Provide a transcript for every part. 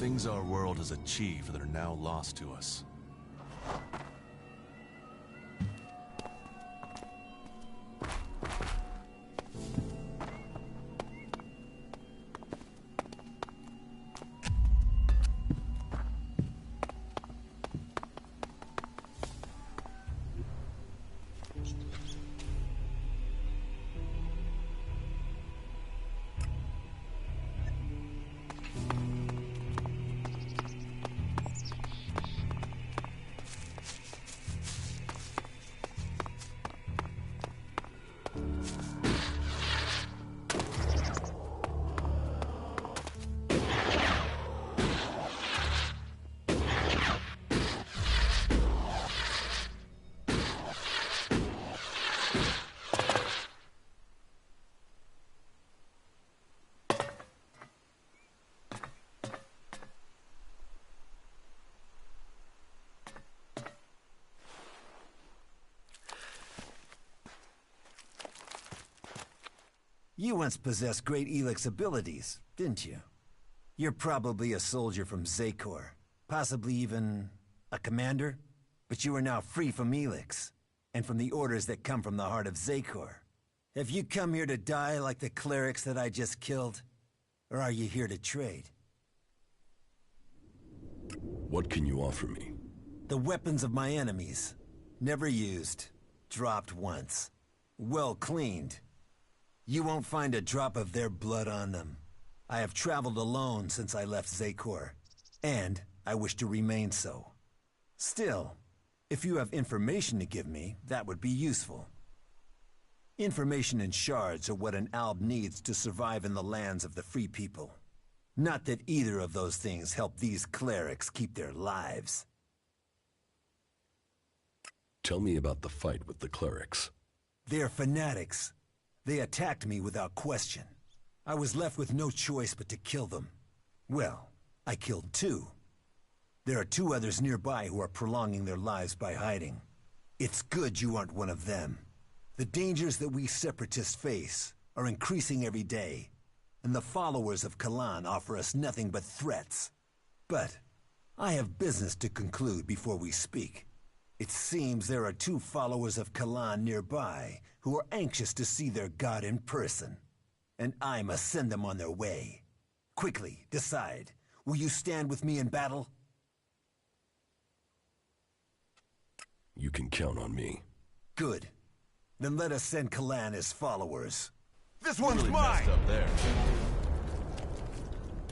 things our world has achieved that are now lost to us. You once possessed great Elex abilities, didn't you? You're probably a soldier from Zakor, possibly even a commander, but you are now free from Elex, and from the orders that come from the heart of Zakor. Have you come here to die like the clerics that I just killed? Or are you here to trade? What can you offer me? The weapons of my enemies. Never used. Dropped once. Well cleaned. You won't find a drop of their blood on them. I have traveled alone since I left Zakor, and I wish to remain so. Still, if you have information to give me, that would be useful. Information and shards are what an alb needs to survive in the lands of the free people. Not that either of those things help these clerics keep their lives. Tell me about the fight with the clerics. They're fanatics. They attacked me without question. I was left with no choice but to kill them. Well, I killed two. There are two others nearby who are prolonging their lives by hiding. It's good you aren't one of them. The dangers that we separatists face are increasing every day, and the followers of Kalan offer us nothing but threats. But I have business to conclude before we speak. It seems there are two followers of Kalan nearby who are anxious to see their god in person, and I must send them on their way. Quickly, decide. Will you stand with me in battle? You can count on me. Good. Then let us send Kalan as followers. This one's really mine! Up there.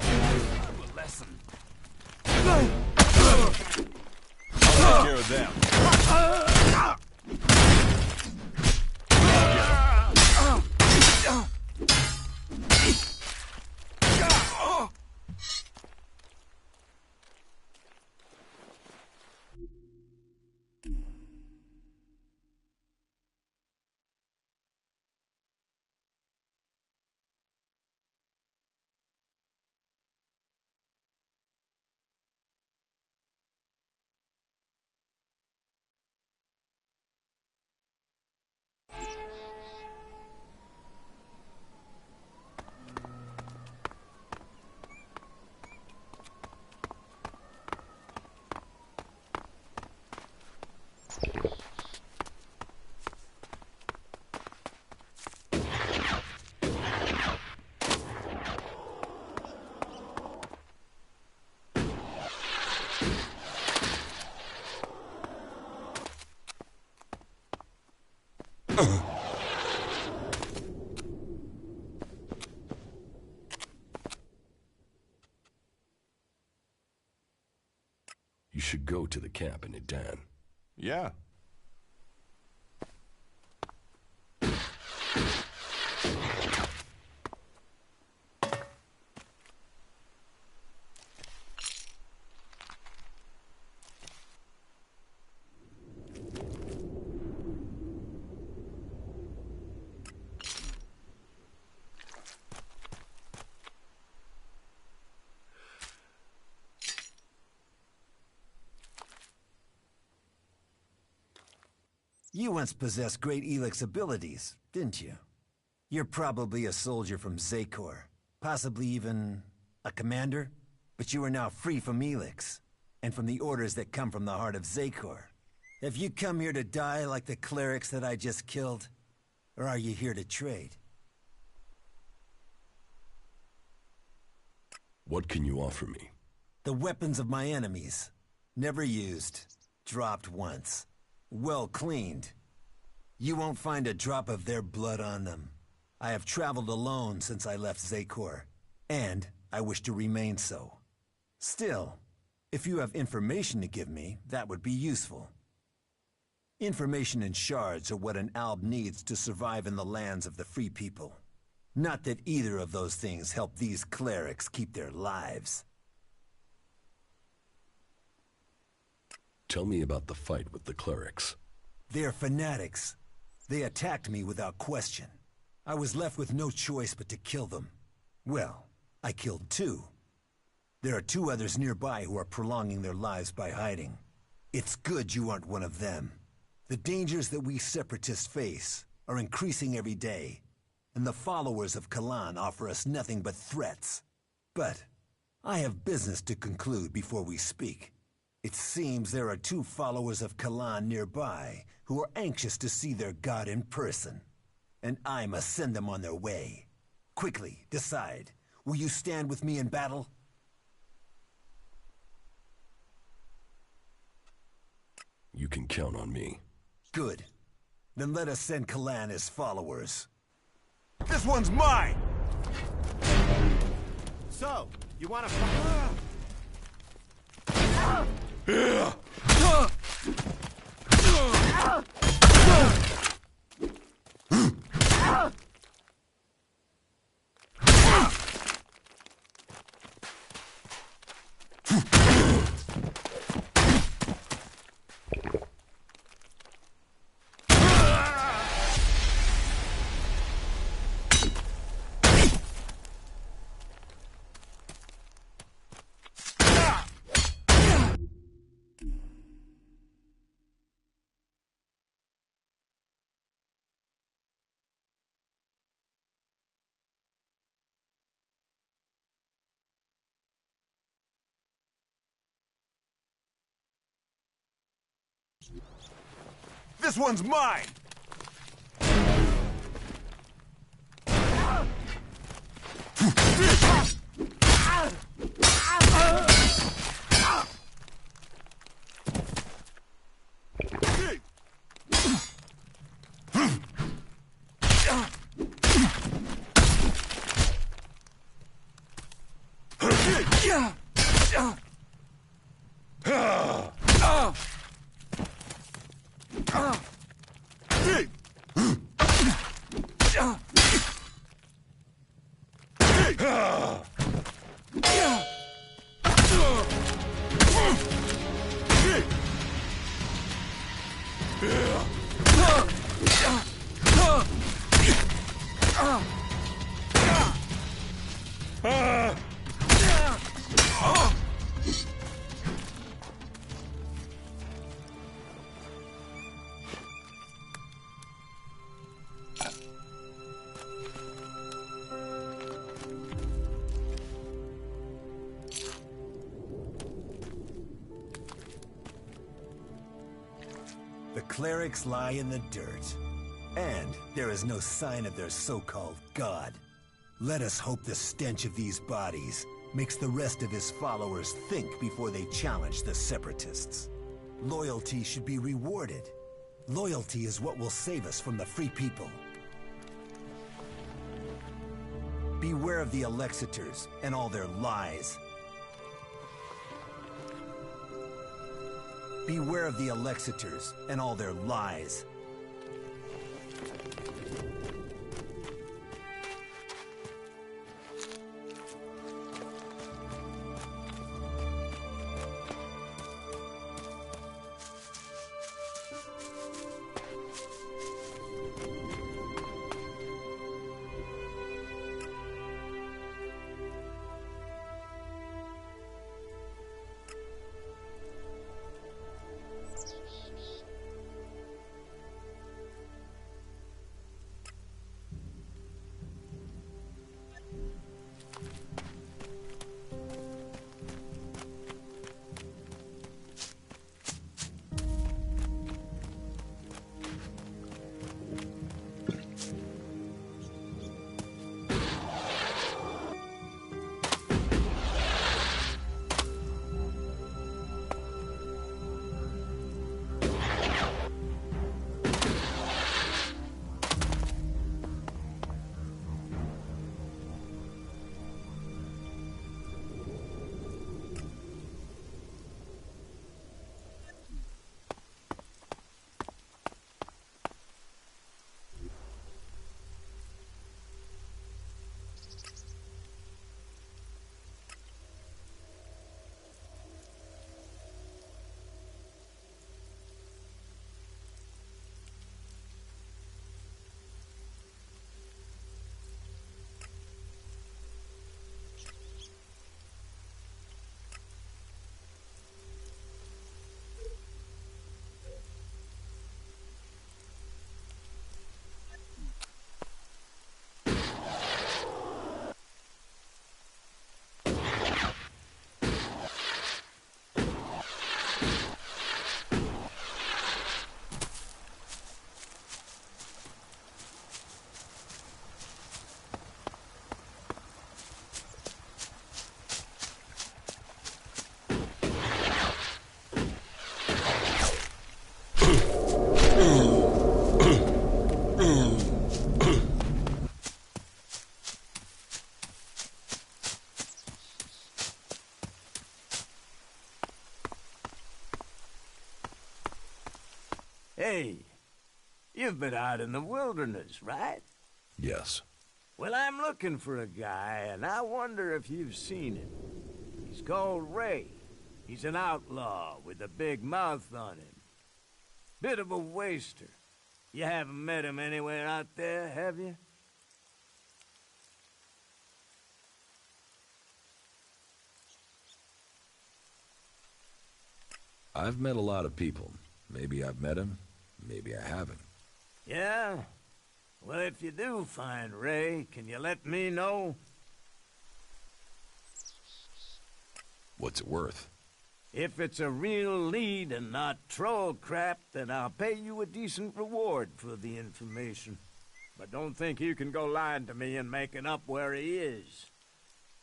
A lesson. I'll take care of them. You should go to the camp in Idan. Yeah. You once possessed great Elex abilities, didn't you? You're probably a soldier from Zakor, possibly even a commander, But you are now free from Elex, and from the orders that come from the heart of Zakor. Have you come here to die like the clerics that I just killed? Or are you here to trade? What can you offer me? The weapons of my enemies. Never used. Dropped once. Well cleaned. You won't find a drop of their blood on them. I have traveled alone since I left Zakor, and I wish to remain so. Still, if you have information to give me, that would be useful. Information and shards are what an alb needs to survive in the lands of the free people. Not that either of those things help these clerics keep their lives. Tell me about the fight with the clerics. They're fanatics. They attacked me without question. I was left with no choice but to kill them. Well, I killed two. There are two others nearby who are prolonging their lives by hiding. It's good you aren't one of them. The dangers that we separatists face are increasing every day, and the followers of Kalan offer us nothing but threats. But I have business to conclude before we speak. It seems there are two followers of Kalan nearby who are anxious to see their god in person, and I must send them on their way. Quickly, decide. Will you stand with me in battle? You can count on me. Good. Then let us send Kalan as followers. This one's mine! So, you wanna This one's mine! The clerics lie in the dirt, and there is no sign of their so-called god. Let us hope the stench of these bodies makes the rest of his followers think before they challenge the separatists. Loyalty should be rewarded. Loyalty is what will save us from the free people. Beware of the Alexiters and all their lies. Beware of the Alexiters and all their lies. Hey, you've been out in the wilderness, right? Yes. Well, I'm looking for a guy, and I wonder if you've seen him. He's called Ray. He's an outlaw with a big mouth on him. Bit of a waster. You haven't met him anywhere out there, have you? I've met a lot of people. Maybe I've met him, maybe I haven't. Yeah? Well, if you do find Ray, can you let me know? What's it worth? If it's a real lead and not troll crap, then I'll pay you a decent reward for the information. But don't think you can go lying to me and making up where he is.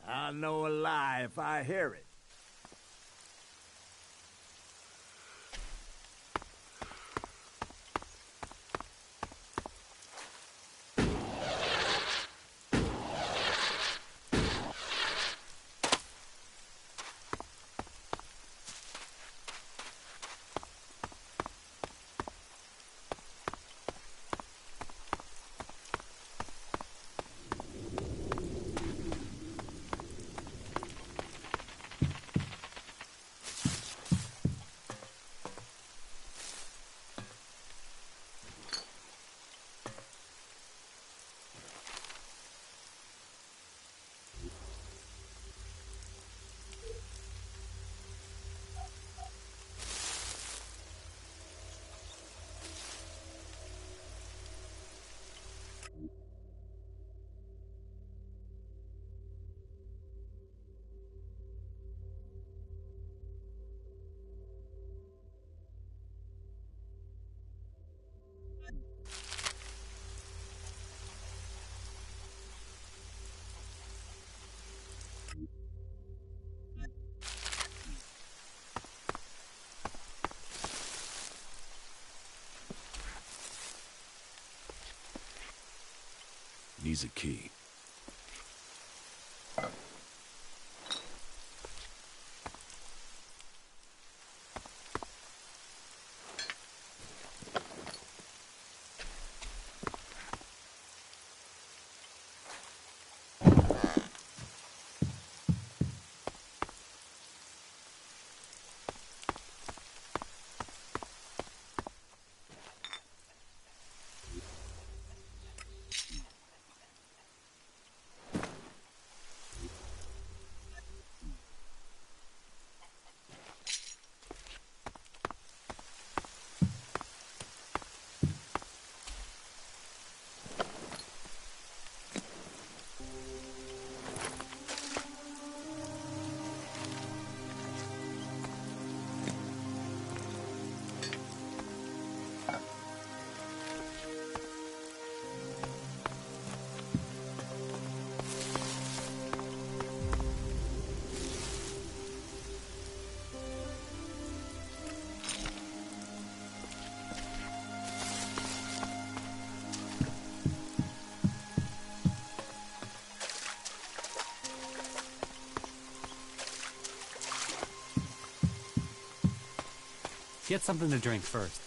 I'll know a lie if I hear it. Needs a key. Get something to drink first.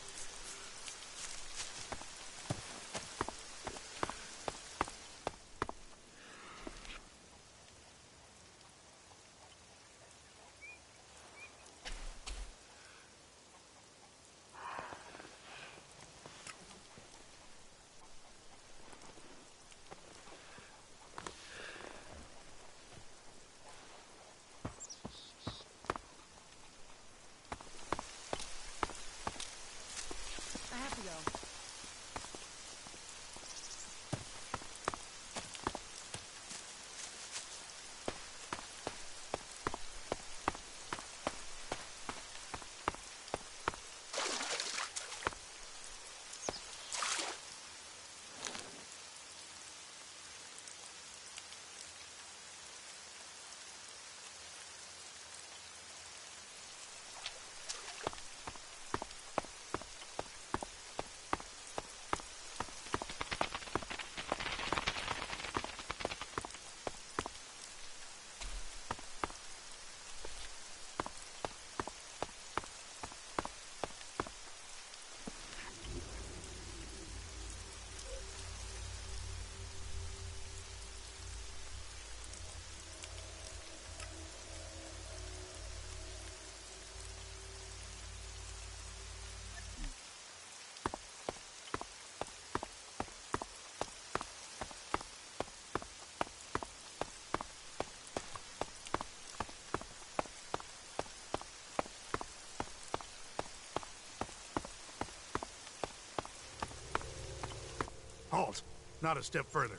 halt. Not a step further.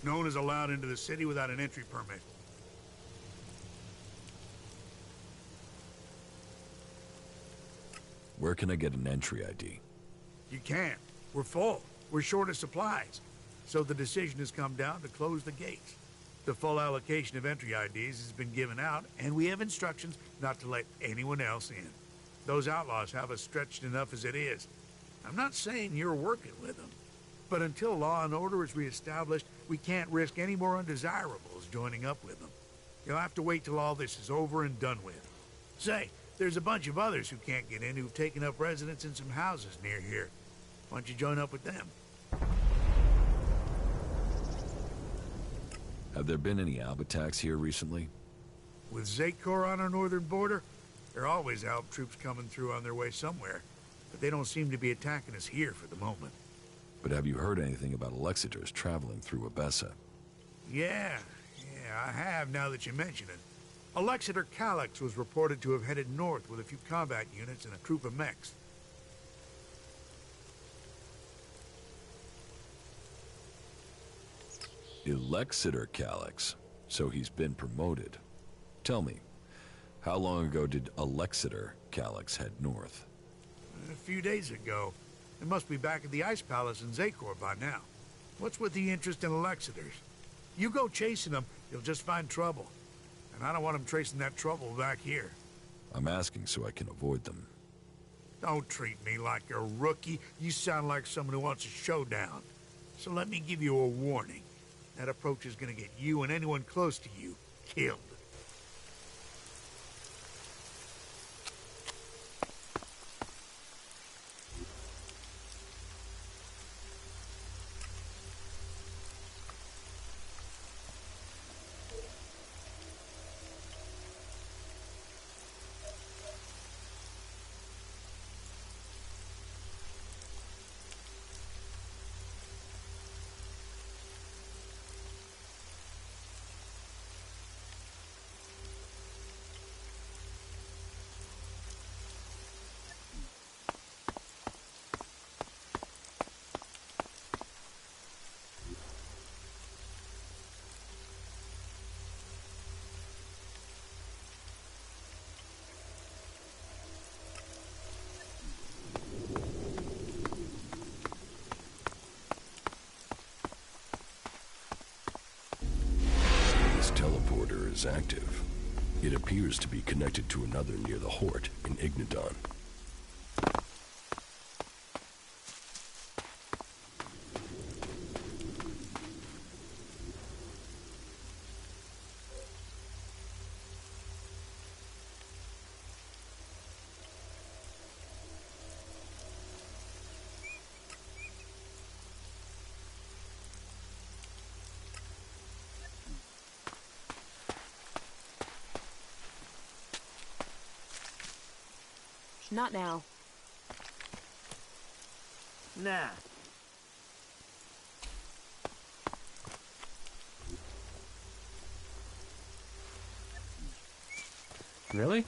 No one is allowed into the city without an entry permit. Where can I get an entry ID? You can't. We're full. We're short of supplies. So the decision has come down to close the gates. The full allocation of entry IDs has been given out, and we have instructions not to let anyone else in. Those outlaws have us stretched enough as it is. I'm not saying you're working with them, but until law and order is reestablished, we can't risk any more undesirables joining up with them. You'll have to wait till all this is over and done with. Say, there's a bunch of others who can't get in who've taken up residence in some houses near here. Why don't you join up with them? Have there been any Alb attacks here recently? With Zakor on our northern border, there are always Alb troops coming through on their way somewhere, but they don't seem to be attacking us here for the moment. But have you heard anything about Alexiters traveling through Abessa? Yeah, I have now that you mention it. Alexiter Calyx was reported to have headed north with a few combat units and a troop of mechs. Alexiter Calyx. So he's been promoted. Tell me, how long ago did Alexiter Calyx head north? A few days ago. They must be back at the Ice Palace in Zakor by now. What's with the interest in Alexiters? You go chasing them, you'll just find trouble. And I don't want them tracing that trouble back here. I'm asking so I can avoid them. Don't treat me like a rookie. You sound like someone who wants a showdown. So let me give you a warning. That approach is gonna get you and anyone close to you killed. Teleporter is active. It appears to be connected to another near the Hort in Ignadon. Not now. Nah. Really?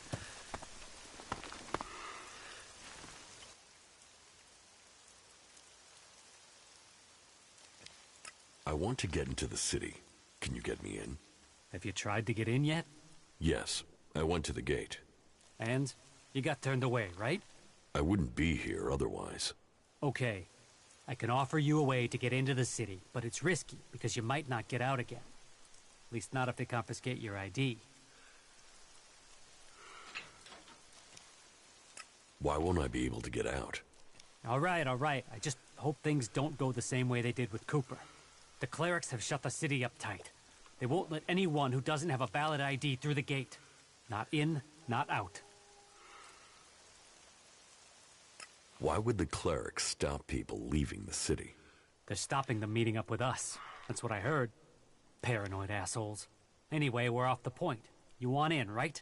I want to get into the city. Can you get me in? Have you tried to get in yet? Yes. I went to the gate. And? You got turned away, right? I wouldn't be here otherwise. Okay. I can offer you a way to get into the city, but it's risky because you might not get out again. At least not if they confiscate your ID. Why won't I be able to get out? All right. I just hope things don't go the same way they did with Cooper. The clerics have shut the city up tight. They won't let anyone who doesn't have a valid ID through the gate. Not in, not out. Why would the clerics stop people leaving the city? They're stopping them meeting up with us. That's what I heard. Paranoid assholes. Anyway, we're off the point. You want in, right?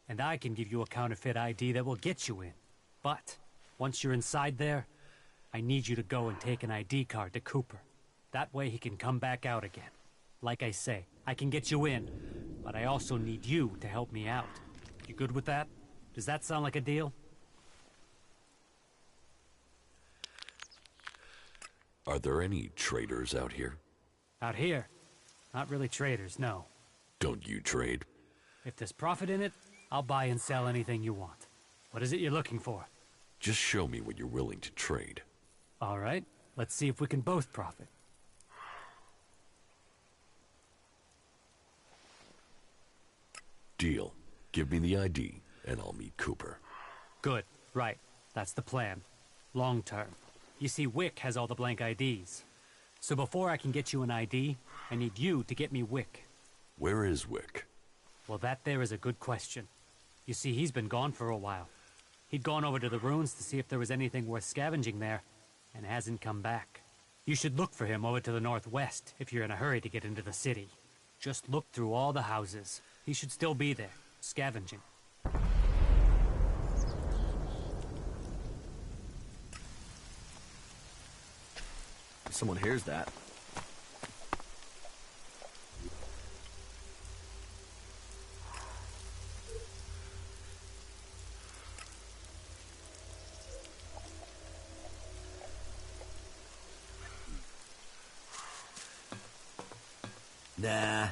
And I can give you a counterfeit ID that will get you in. But, once you're inside there, I need you to go and take an ID card to Cooper. That way he can come back out again. Like I say, I can get you in, but I also need you to help me out. You good with that? Does that sound like a deal? Are there any traders out here? Out here, not really traders, no. Don't you trade? If there's profit in it, I'll buy and sell anything you want. What is it you're looking for? Just show me what you're willing to trade. All right, let's see if we can both profit. Deal. Give me the ID, and I'll meet Cooper. Good, right. That's the plan. Long term. You see, Wick has all the blank IDs. So before I can get you an ID, I need you to get me Wick. Where is Wick? Well, that there is a good question. You see, he's been gone for a while. He'd gone over to the ruins to see if there was anything worth scavenging there, and hasn't come back. You should look for him over to the northwest if you're in a hurry to get into the city. Just look through all the houses. He should still be there, scavenging. If someone hears that. Nah.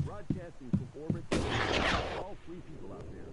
Broadcasting from orbit, all three people out there.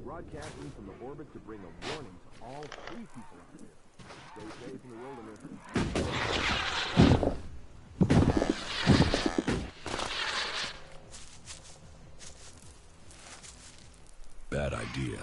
Broadcasting from the orbit to bring a warning to all three people out there. Stay safe in the wilderness. Bad idea.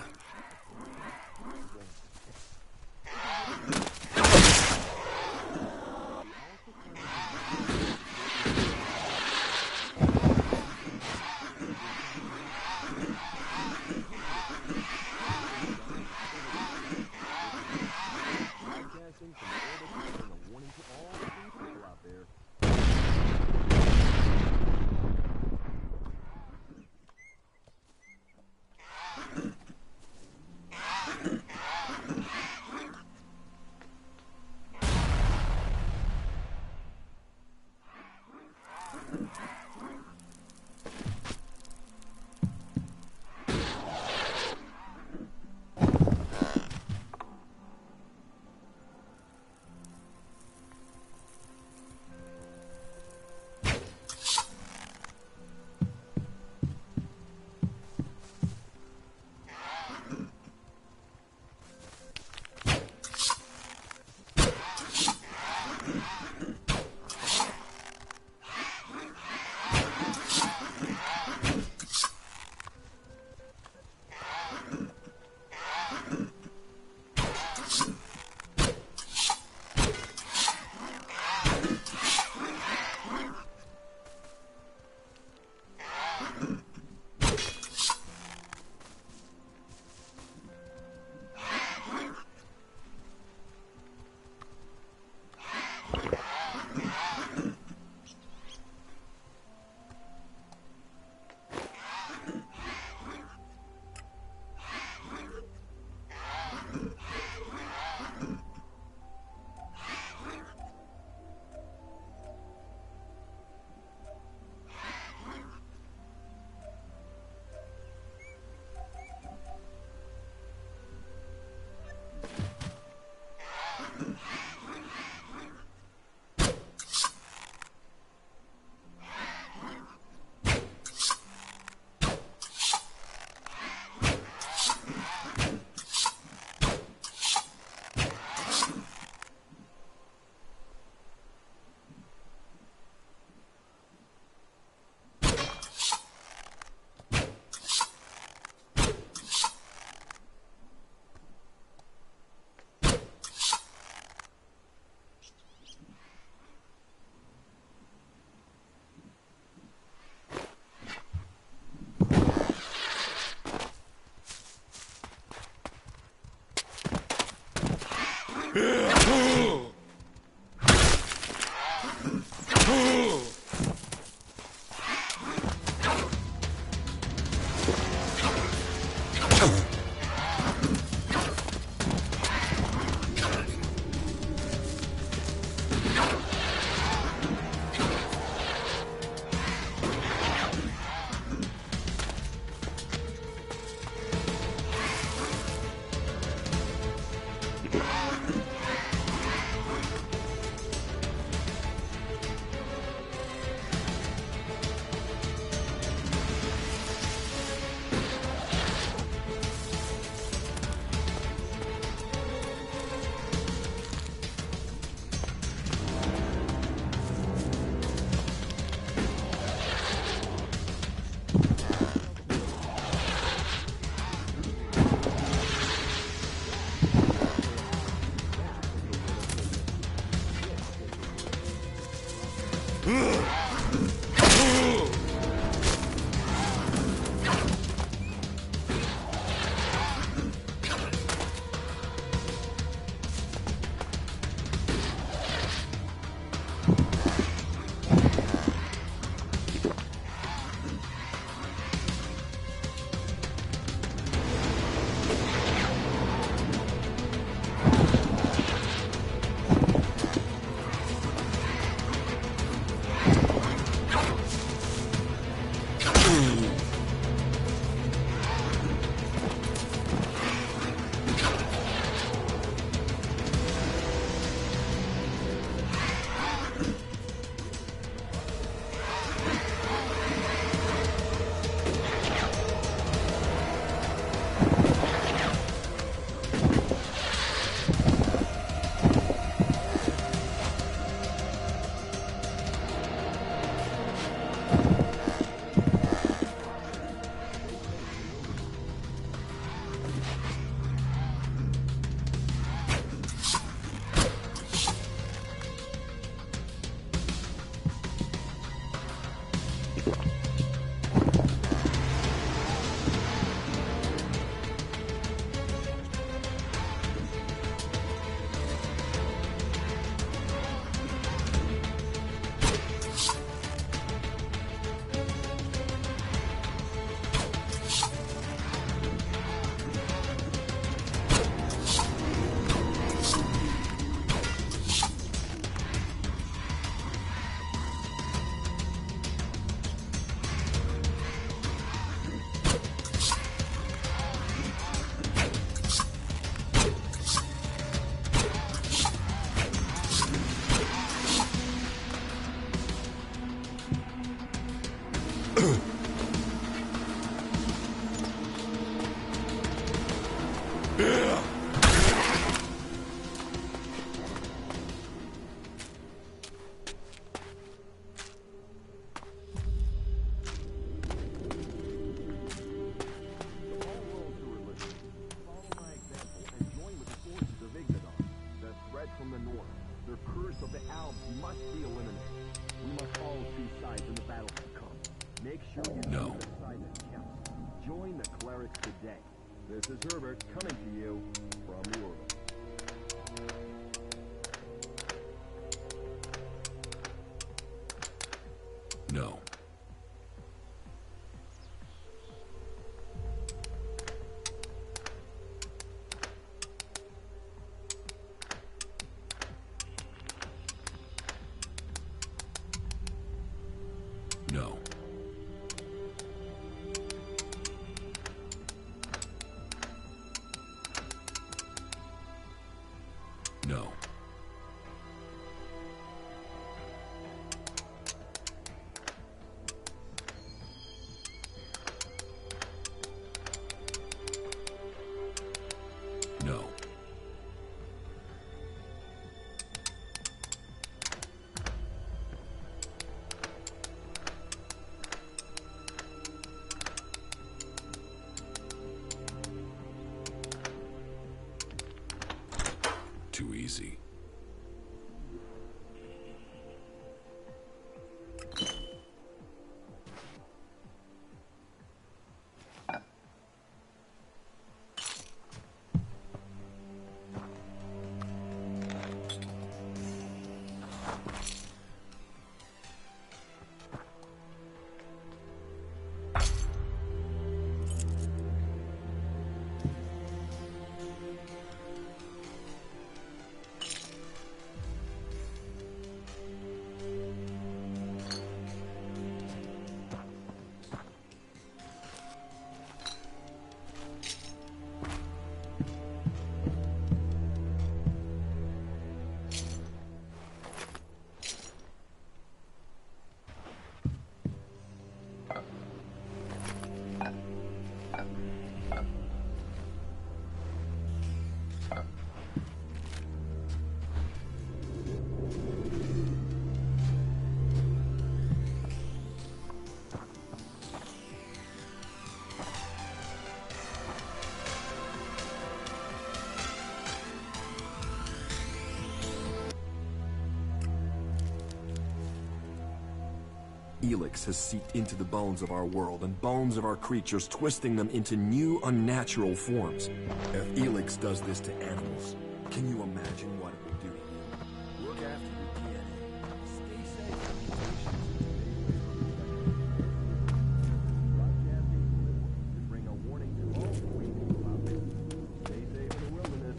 Welcome to Clerics Today. This is Herbert coming to you from the orbit. No. No. No. No. Too easy. Elex has seeped into the bones of our world and bones of our creatures, twisting them into new, unnatural forms. If Elex does this to animals, can you imagine what it will do to you? Look after your DNA. Stay safe. Broadcasting to bring a warning to all people about this. Stay safe in the wilderness.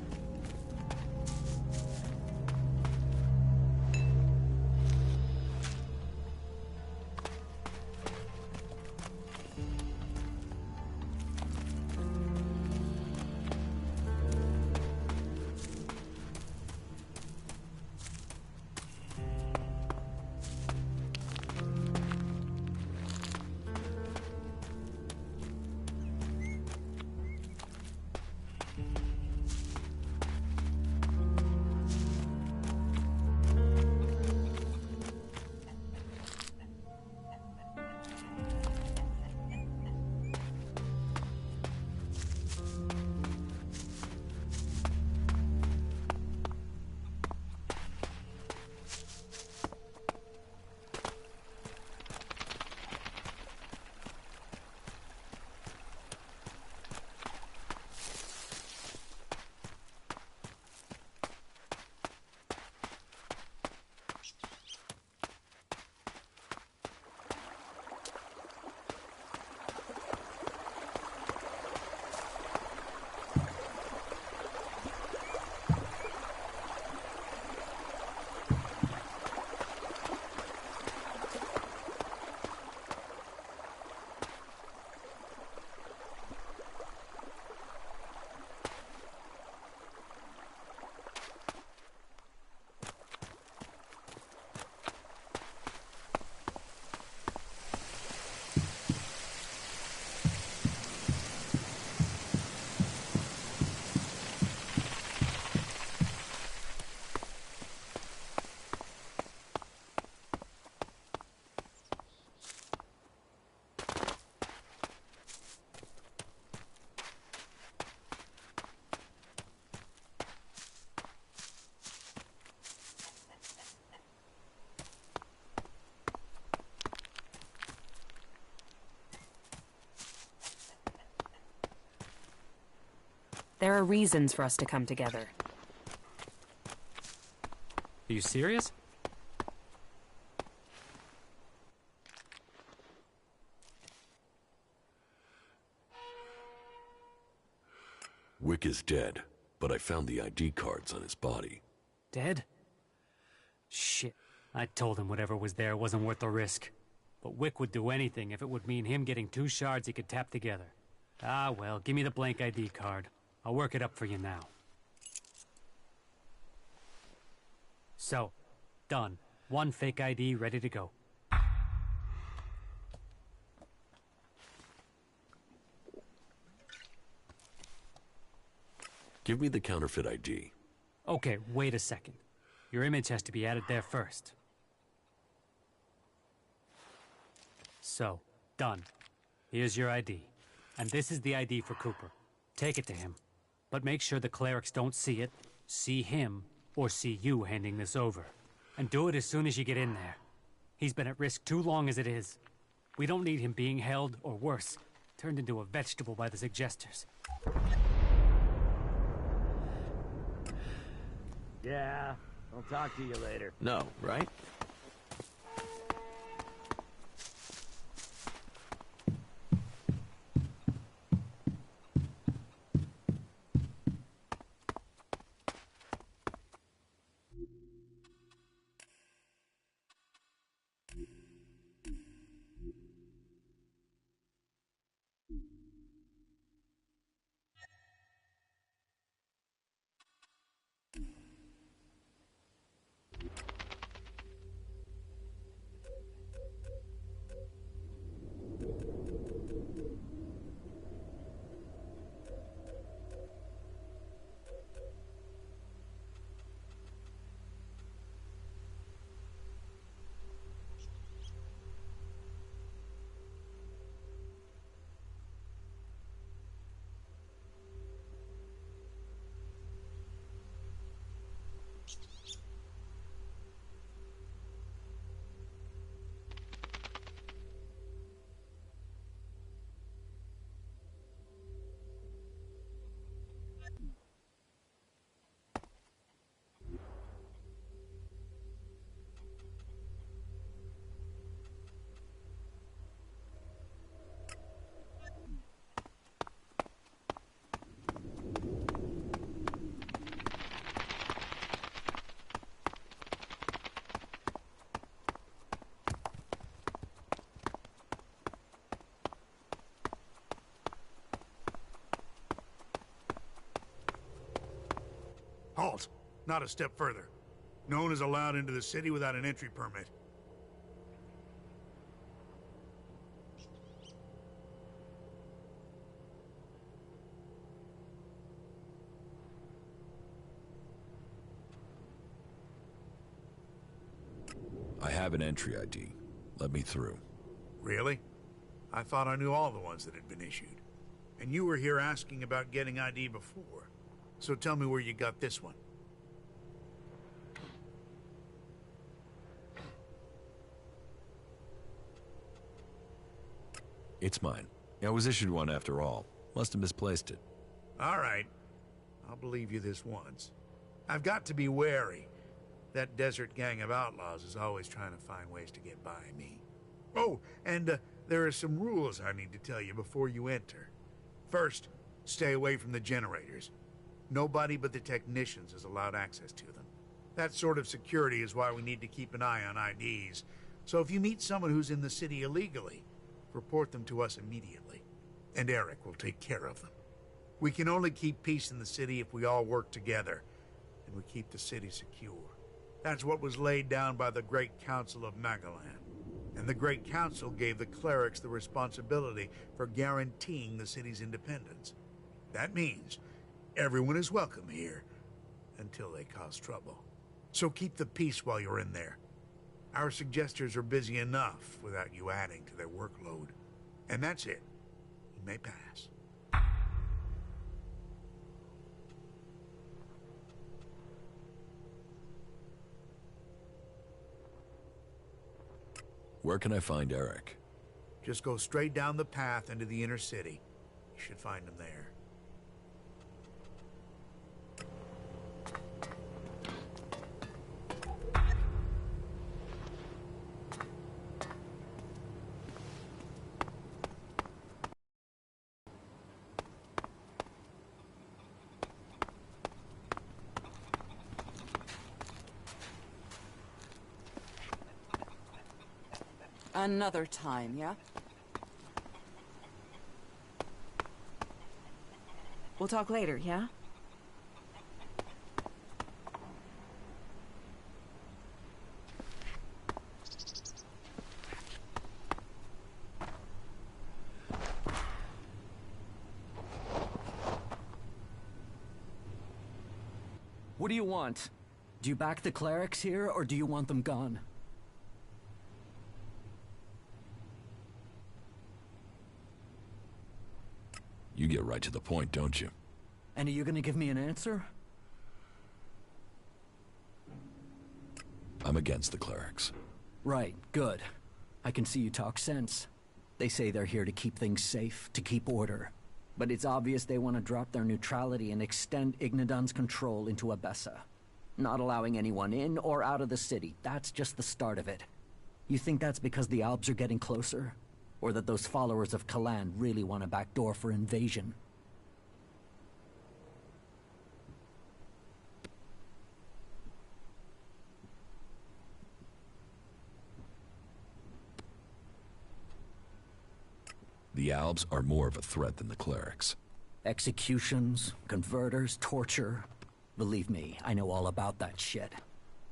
There are reasons for us to come together. Are you serious? Wick is dead, but I found the ID cards on his body. Dead? Shit. I told him whatever was there wasn't worth the risk. But Wick would do anything if it would mean him getting 2 shards he could tap together. Ah, well, give me the blank ID card. I'll work it up for you now. So, done. 1 fake ID ready to go. Give me the counterfeit ID. Okay, wait a second. Your image has to be added there first. So, done. Here's your ID. And this is the ID for Cooper. Take it to him. But make sure the clerics don't see it, see him, or see you handing this over. And do it as soon as you get in there. He's been at risk too long as it is. We don't need him being held, or worse, turned into a vegetable by the suggesters. Yeah, I'll talk to you later. No, right? Halt! Not a step further. No one is allowed into the city without an entry permit. I have an entry ID. Let me through. Really? I thought I knew all the ones that had been issued. And you were here asking about getting ID before. So tell me where you got this one. It's mine. I was issued one after all. Must have misplaced it. All right. I'll believe you this once. I've got to be wary. That desert gang of outlaws is always trying to find ways to get by me. Oh, and there are some rules I need to tell you before you enter. First, stay away from the generators. Nobody but the technicians is allowed access to them. That sort of security is why we need to keep an eye on IDs. So if you meet someone who's in the city illegally, report them to us immediately. And Eric will take care of them. We can only keep peace in the city if we all work together, and we keep the city secure. That's what was laid down by the Great Council of Magalan. And the Great Council gave the clerics the responsibility for guaranteeing the city's independence. That means everyone is welcome here, until they cause trouble. So keep the peace while you're in there. Our suggesters are busy enough without you adding to their workload. And that's it. You may pass. Where can I find Eric? Just go straight down the path into the inner city. You should find him there. Another time, yeah? We'll talk later, yeah? What do you want? Do you back the clerics here, or do you want them gone? You get right to the point, don't you? And are you gonna give me an answer? I'm against the clerics. Right, good. I can see you talk sense. They say they're here to keep things safe, to keep order. But it's obvious they want to drop their neutrality and extend Ignadon's control into Abessa. Not allowing anyone in or out of the city, that's just the start of it. You think that's because the Alps are getting closer? Or that those followers of Kalan really want a backdoor for invasion? The Albs are more of a threat than the clerics. Executions, converters, torture. Believe me, I know all about that shit.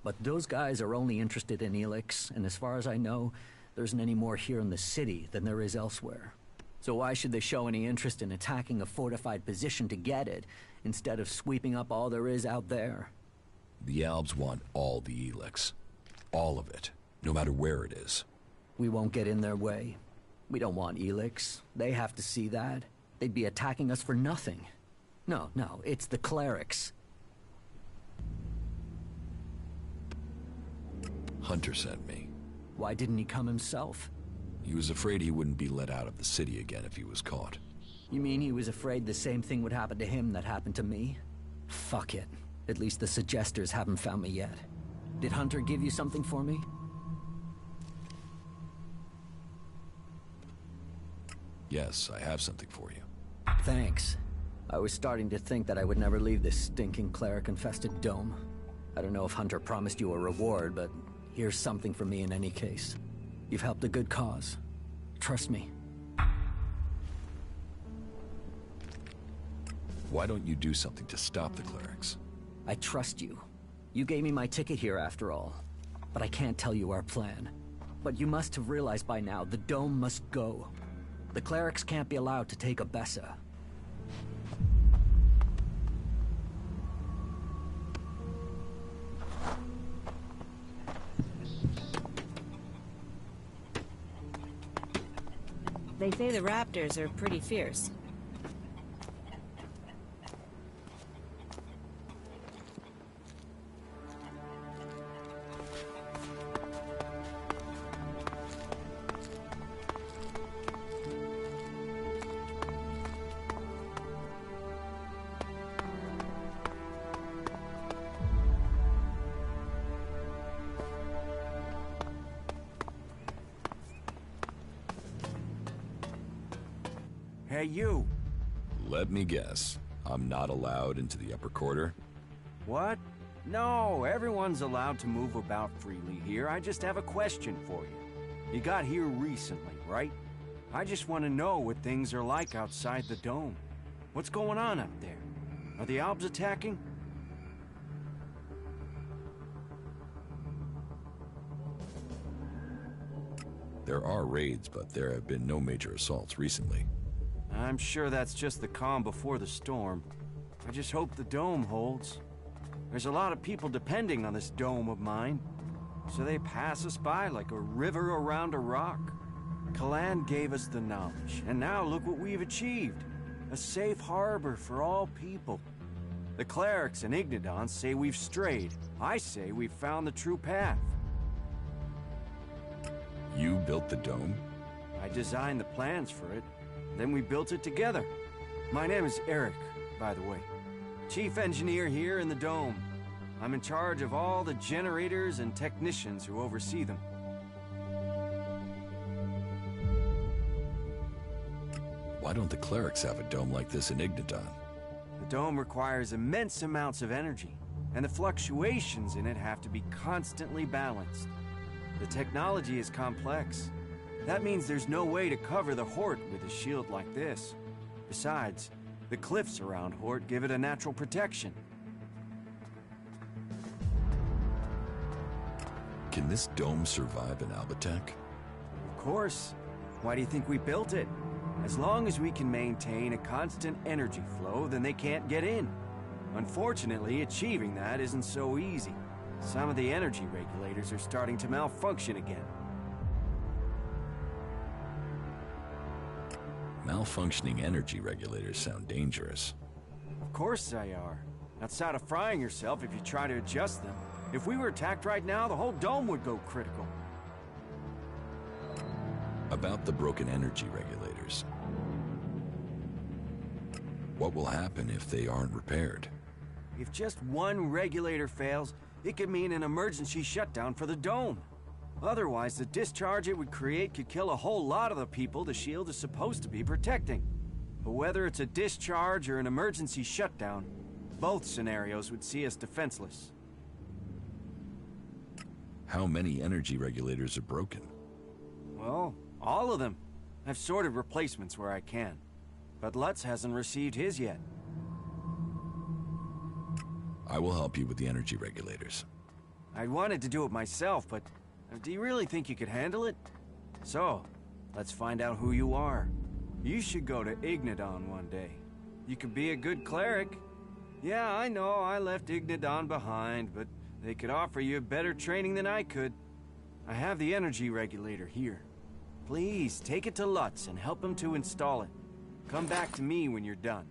But those guys are only interested in Elex, and as far as I know, there isn't any more here in the city than there is elsewhere. So why should they show any interest in attacking a fortified position to get it, instead of sweeping up all there is out there? The Albs want all the Elex. All of it, no matter where it is. We won't get in their way. We don't want Elex. They have to see that. They'd be attacking us for nothing. No, it's the clerics. Hunter sent me. Why didn't he come himself? He was afraid he wouldn't be let out of the city again if he was caught. You mean he was afraid the same thing would happen to him that happened to me? Fuck it. At least the suggesters haven't found me yet. Did Hunter give you something for me? Yes, I have something for you. Thanks. I was starting to think that I would never leave this stinking cleric-infested dome. I don't know if Hunter promised you a reward, but here's something for me in any case. You've helped a good cause. Trust me. Why don't you do something to stop the clerics? I trust you. You gave me my ticket here after all. But I can't tell you our plan. But you must have realized by now, the dome must go. The clerics can't be allowed to take Abessa. They say the raptors are pretty fierce. Hey, you! Let me guess. I'm not allowed into the upper quarter? What? No, everyone's allowed to move about freely here. I just have a question for you. You got here recently, right? I just want to know what things are like outside the dome. What's going on up there? Are the Albs attacking? There are raids, but there have been no major assaults recently. I'm sure that's just the calm before the storm. I just hope the dome holds. There's a lot of people depending on this dome of mine, so they pass us by like a river around a rock. Kalan gave us the knowledge, and now look what we've achieved. A safe harbor for all people. The clerics and Ignadon say we've strayed. I say we've found the true path. You built the dome? I designed the plans for it. Then we built it together. My name is Eric, by the way. Chief engineer here in the dome. I'm in charge of all the generators and technicians who oversee them. Why don't the clerics have a dome like this in Ignadon? The dome requires immense amounts of energy, and the fluctuations in it have to be constantly balanced. The technology is complex. That means there's no way to cover the Hort with a shield like this. Besides, the cliffs around Hort give it a natural protection. Can this dome survive an Albatech? Of course. Why do you think we built it? As long as we can maintain a constant energy flow, then they can't get in. Unfortunately, achieving that isn't so easy. Some of the energy regulators are starting to malfunction again. Malfunctioning energy regulators sound dangerous. Of course they are. Outside of frying yourself if you try to adjust them. If we were attacked right now, the whole dome would go critical. About the broken energy regulators. What will happen if they aren't repaired? If just one regulator fails, it could mean an emergency shutdown for the dome. Otherwise, the discharge it would create could kill a whole lot of the people the shield is supposed to be protecting. But whether it's a discharge or an emergency shutdown, both scenarios would see us defenseless. How many energy regulators are broken? Well, all of them. I've sorted replacements where I can. But Lutz hasn't received his yet. I will help you with the energy regulators. I wanted to do it myself, but do you really think you could handle it? So, let's find out who you are. You should go to Ignadon one day. You could be a good cleric. Yeah, I know I left Ignadon behind, but they could offer you better training than I could. I have the energy regulator here. Please, take it to Lutz and help him to install it. Come back to me when you're done.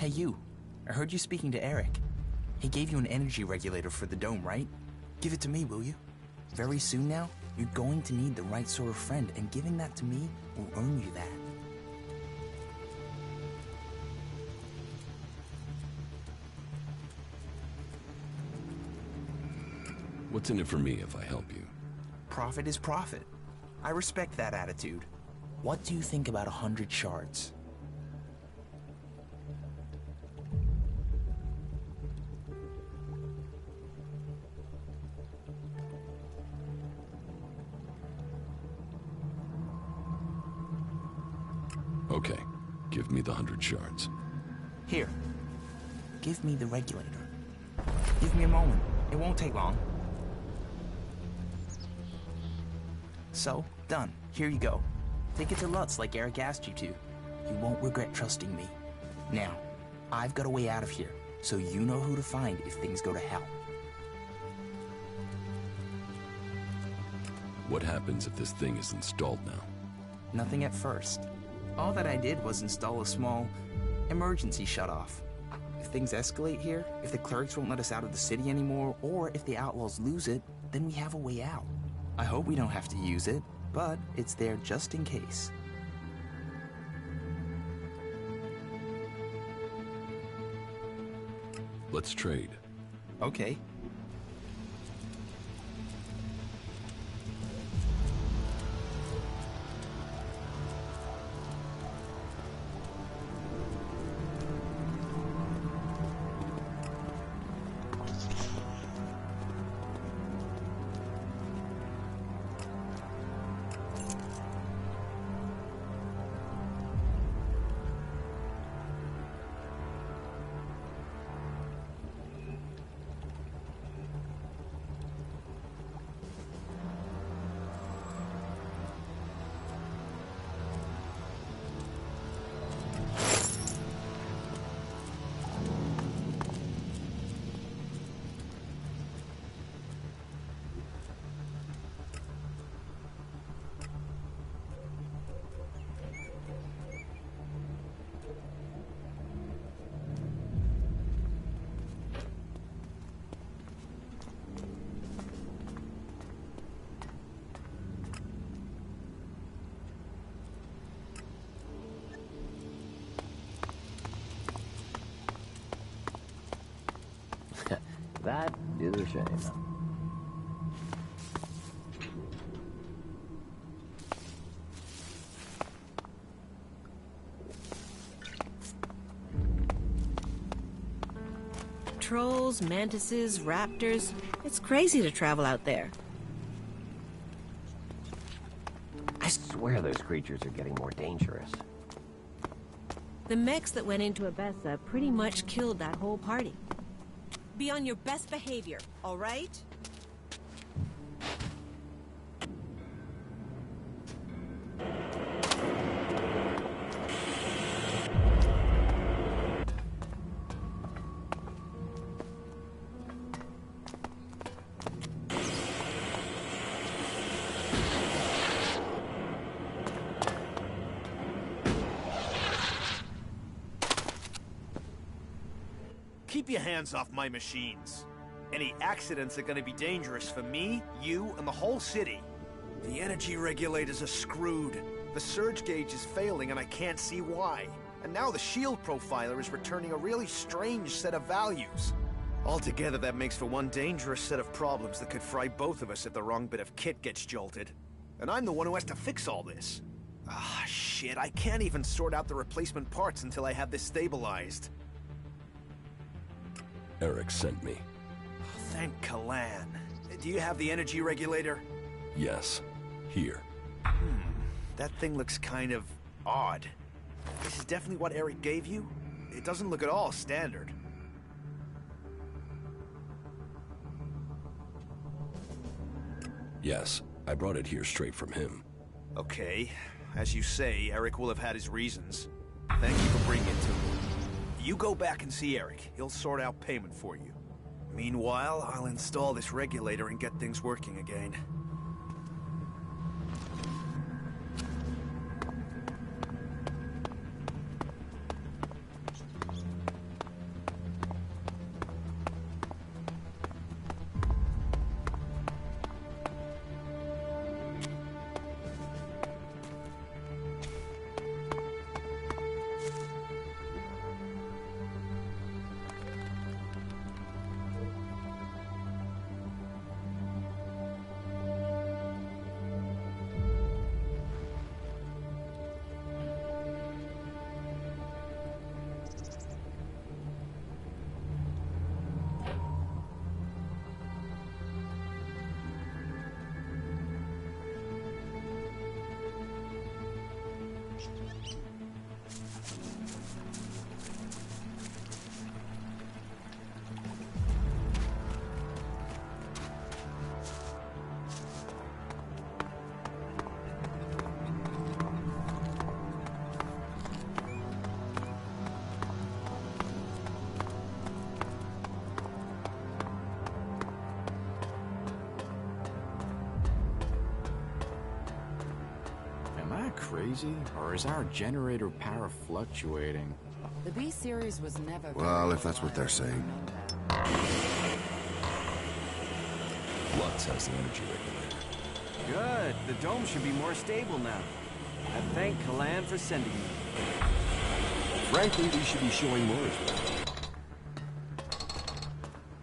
Hey, you. I heard you speaking to Eric. He gave you an energy regulator for the dome, right? Give it to me, will you? Very soon now, you're going to need the right sort of friend, and giving that to me will earn you that. What's in it for me if I help you? Profit is profit. I respect that attitude. What do you think about 100 shards? Okay, give me the 100 shards. Here. Give me the regulator. Give me a moment. It won't take long. So, done. Here you go. Take it to Lutz like Eric asked you to. You won't regret trusting me. Now, I've got a way out of here, so you know who to find if things go to hell. What happens if this thing is installed now? Nothing at first. All that I did was install a small emergency shutoff. If things escalate here, if the clerics won't let us out of the city anymore, or if the outlaws lose it, then we have a way out. I hope we don't have to use it, but it's there just in case. Let's trade. Okay. shame. Trolls, mantises, raptors. It's crazy to travel out there. I swear those creatures are getting more dangerous. The mechs that went into Abessa pretty much killed that whole party. Be on your best behavior, all right? Keep your hands off my machines. Any accidents are gonna be dangerous for me, you, and the whole city. The energy regulators are screwed. The surge gauge is failing and I can't see why. And now the shield profiler is returning a really strange set of values. Altogether, that makes for one dangerous set of problems that could fry both of us if the wrong bit of kit gets jolted. And I'm the one who has to fix all this. Ah, shit, I can't even sort out the replacement parts until I have this stabilized. Eric sent me. Thank Kalan. Do you have the energy regulator? Yes. Here. That thing looks kind of odd. This is definitely what Eric gave you? It doesn't look at all standard. Yes, I brought it here straight from him. Okay. As you say, Eric will have had his reasons. Thank you for bringing it to me. You go back and see Eric. He'll sort out payment for you. Meanwhile, I'll install this regulator and get things working again. Crazy? Or is our generator power fluctuating? The B series was never... Well, if that's what they're saying. Lutz has the energy regulator. Good. The dome should be more stable now. I thank Kalan for sending me. Frankly, we should be showing more as well.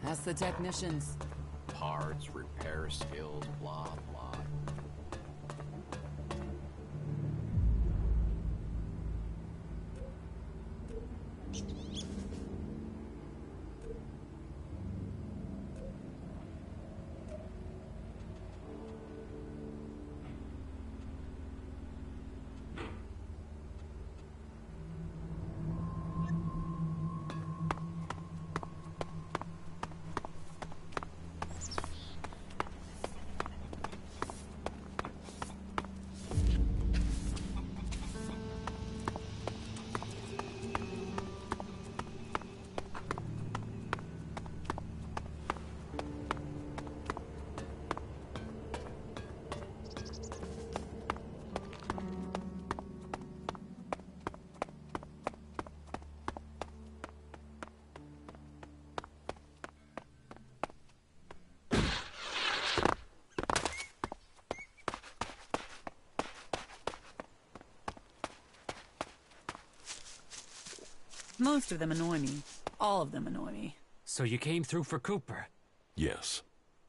Ask the technicians. Parts, repair skills, blah, blah. Most of them annoy me. All of them annoy me. So you came through for Cooper. Yes.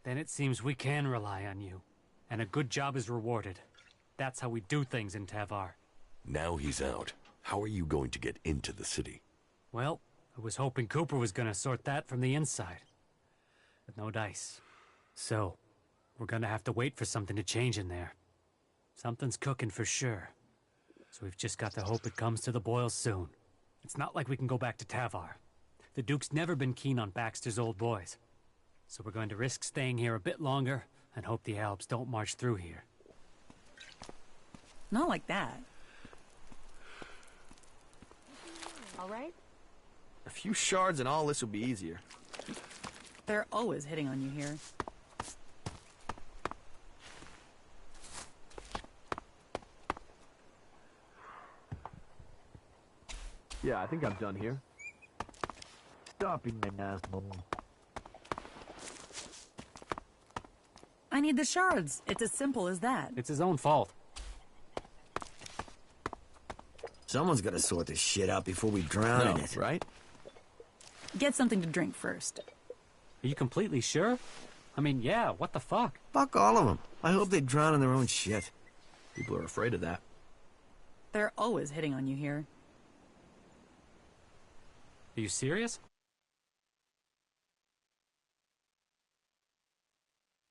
Then it seems we can rely on you. And a good job is rewarded. That's how we do things in Tavar. Now he's out. How are you going to get into the city? Well, I was hoping Cooper was gonna sort that from the inside. But no dice. So, we're gonna have to wait for something to change in there. Something's cooking for sure. So we've just got to hope it comes to the boil soon. It's not like we can go back to Tavar. The Duke's never been keen on Baxter's old boys. So we're going to risk staying here a bit longer and hope the Alps don't march through here. Not like that. All right? A few shards and all this will be easier. They're always hitting on you here. Yeah, I think I'm done here. Stop being an asshole. I need the shards. It's as simple as that. It's his own fault. Someone's got to sort this shit out before we drown in it. Right? Get something to drink first. Are you completely sure? I mean, yeah, what the fuck? Fuck all of them. I hope they drown in their own shit. People are afraid of that. They're always hitting on you here. Are you serious?